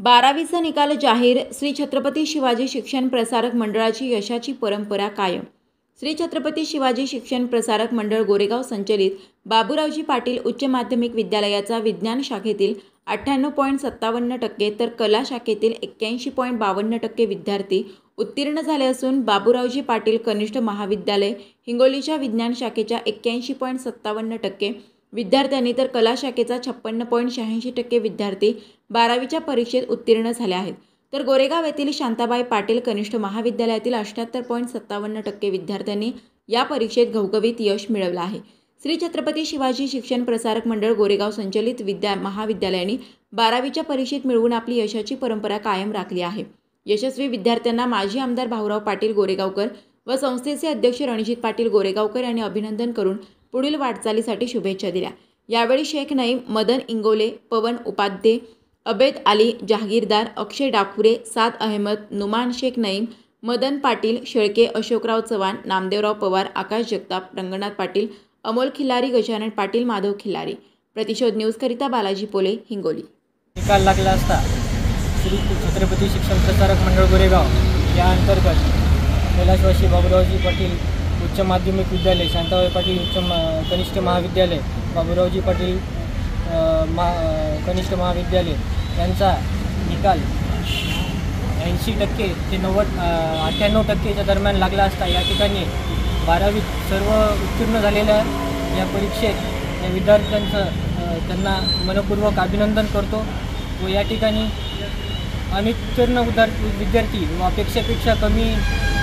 12वीचा निकाल जाहीर. श्री छत्रपती शिवाजी शिक्षण प्रसारक मंडळाची यशाची परंपरा कायम. श्री छत्रपती शिवाजी शिक्षण प्रसारक मंडळ गोरेगाव संचलित बाबूरावजी पाटील उच्च माध्यमिक विद्यालयाचा विज्ञान शाखेतील 98.57% तर कला शाखेतील 81.52% विद्यार्थी उत्तीर्ण झाले असून बाबूरावजी पाटील कनिष्ठ महाविद्यालय हिंगोलीच्या विज्ञान शाखेच्या 81.57% विद्यार्थ्यांनी तर कला शाखेचा 56.86% विद्यार्थी 12वीच्या परीक्षेत उत्तीर्ण झाले आहेत. तर गोरेगाव येथील शांताबाई पाटील कनिष्ठ महाविद्यालयातील 78.57% विद्यार्थ्यांनी या परीक्षेत घवघवीत यश मिळवलं आहे. श्री छत्रपती शिवाजी शिक्षण प्रसारक मंडळ गोरेगाव संचलित महाविद्यालयाने 12वीच्या परीक्षेत मिळवून आपली यशाची परंपरा कायम राखली आहे. यशस्वी विद्यार्थ्यांना माजी आमदार भाऊराव पाटील गोरेगावकर व संस्थेचे अध्यक्ष रणजित पाटील गोरेगावकर यांनी अभिनंदन करून पुढील वाटचालीसाठी शुभेच्छा दिल्या. यावेळी शेख नईम, मदन इंगोले, पवन उपाध्ये, अबेद अली जहागीरदार, अक्षय डाकुरे, साद अहमद, नुमान शेख नईम, मदन पाटील शेळके, अशोकराव चव्हाण, नामदेवराव पवार, आकाश जगताप, रंगनाथ पाटील, अमोल खिल्लारी, गजानन पाटील, माधव खिल्लारी. प्रतिशोध न्यूजकरिता बालाजी पोले, हिंगोली. निकाल लागला असता श्री छत्रपती शिक्षण प्रसारक मंडळ गोरेगाव या अंतर्गत कैलासवासी बाबूरावजी पाटील उच्च माध्यमिक विद्यालय, शांताबाई पाटील कनिष्ठ महाविद्यालय, बाबूरावजी पाटील कनिष्ठ महाविद्यालय यांचा निकाल 80% ते 98% दरम्यान लागला असता या ठिकाणी 12वीत सर्व उत्तीर्ण झालेल्या या परीक्षेत या विद्यार्थ्यांचं त्यांना मनपूर्वक अभिनंदन करतो व या ठिकाणी अनुत्तीर्ण विद्यार्थी व अपेक्षेपेक्षा कमी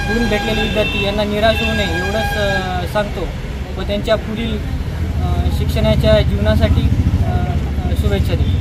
गुण भेटलेले विद्यार्थी यांना निराश होऊ नये एवढंच सांगतो व त्यांच्या पुढील शिक्षणाच्या जीवनासाठी शुभेच्छा देतो.